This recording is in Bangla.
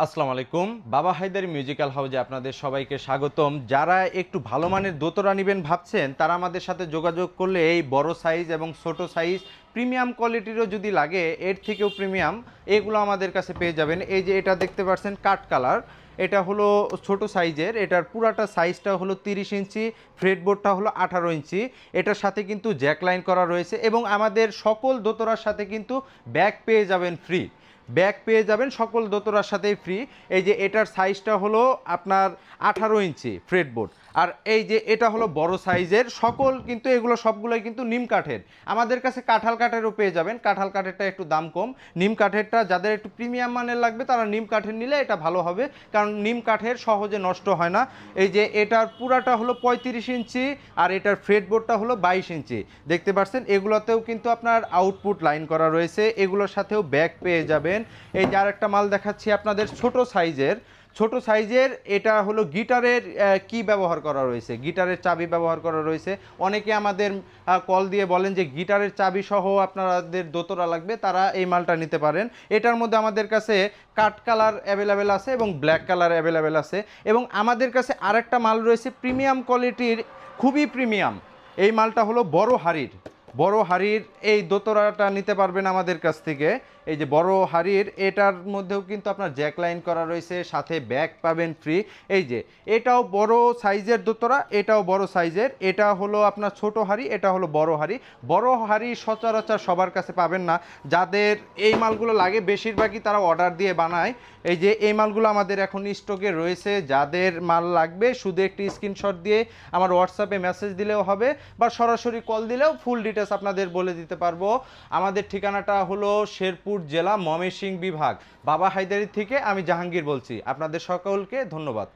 আসসালামু আলাইকুম। বাবা হায়দারি মিউজিক্যাল হাউজে আপনাদের সবাইকে স্বাগতম। যারা একটু ভালো মানের দোতরা নেবেন ভাবছেন, তারা আমাদের সাথে যোগাযোগ করলে এই বড় সাইজ এবং ছোট সাইজ প্রিমিয়াম কোয়ালিটিরও যদি লাগে, এর থেকেও প্রিমিয়াম এগুলো আমাদের কাছে পেয়ে যাবেন। এই যে এটা দেখতে পাচ্ছেন কাট কালার, এটা হলো ছোট সাইজের, এটার পুরাটা সাইজটা হলো 30 ইঞ্চি, ফ্রেডবোর্ডটা হলো 18 ইঞ্চি। এটার সাথে কিন্তু জ্যাক লাইন করা রয়েছে এবং আমাদের সকল দোতরার সাথে কিন্তু ব্যাগ পেয়ে যাবেন ফ্রি। ব্যাগ পেয়ে যাবেন সকল দোতরার সাথেই ফ্রি। এই যে এটার সাইজটা হলো আপনার 18 ইঞ্চি ফ্রেডবোর্ড, আর এই যে এটা হলো বড় সাইজের। সকল কিন্তু এগুলো সবগুলোই কিন্তু নিম কাঠের। আমাদের কাছে কাঁঠাল কাঠেরও পেয়ে যাবেন, কাঁঠাল কাঠেরটা একটু দাম কম। নিম কাঠেরটা যাদের একটু প্রিমিয়াম মানের লাগবে তারা নিম কাঠের নিলে এটা ভালো হবে, কারণ নিম কাঠের সহজে নষ্ট হয় না। এই যে এটার পুরাটা হলো 35 ইঞ্চি আর এটার ফ্রেডবোর্ডটা হলো 22 ইঞ্চি। দেখতে পাচ্ছেন এগুলোতেও কিন্তু আপনার আউটপুট লাইন করা রয়েছে, এগুলোর সাথেও ব্যাগ পেয়ে যাবেন। এই যে আরেকটা মাল দেখাচ্ছি আপনাদের ছোট সাইজের এটা হলো গিটারের কি ব্যবহার করা রয়েছে, গিটারের চাবি ব্যবহার করা রয়েছে। অনেকে আমাদের কল দিয়ে বলেন যে গিটারের চাবি সহ আপনাদের দোতরা লাগবে, তারা এই মালটা নিতে পারেন। এটার মধ্যে আমাদের কাছে কাট কালার অ্যাভেলেবেল আছে এবং ব্ল্যাক কালার অ্যাভেলেবেল আছে। এবং আমাদের কাছে আরেকটা মাল রয়েছে প্রিমিয়াম কোয়ালিটির, খুবই প্রিমিয়াম। এই মালটা হলো বড় হাড়ির এই দোতরাটা নিতে পারবেন আমাদের কাছ থেকে। এই যে বড় হাড়ির, এটার মধ্যেও কিন্তু আপনার জ্যাক লাইন করা রয়েছে, সাথে ব্যাগ পাবেন ফ্রি। এই যে এটাও বড় সাইজের দোতরা, এটাও বড় সাইজের। এটা হলো আপনার ছোট হাড়ি, এটা হলো বড় হাড়ি সচরাচর সবার কাছে পাবেন না। যাদের এই মালগুলো লাগে বেশিরভাগই তারা অর্ডার দিয়ে বানায়। এই যে এই মালগুলো আমাদের এখন স্টকে রয়েছে। যাদের মাল লাগবে শুধু একটি স্ক্রিনশট দিয়ে আমার হোয়াটসঅ্যাপে মেসেজ দিলেও হবে, বা সরাসরি কল দিলেও ফুল ডিটেলস আপনাদের বলে দিতে পারবো। আমাদের ঠিকানাটা হলো শেরপুর জেলা, ময়মনসিংহ বিভাগ। বাবা হায়দারি থেকে আমি জাহাঙ্গীর বলছি। আপনাদের সকলকে ধন্যবাদ।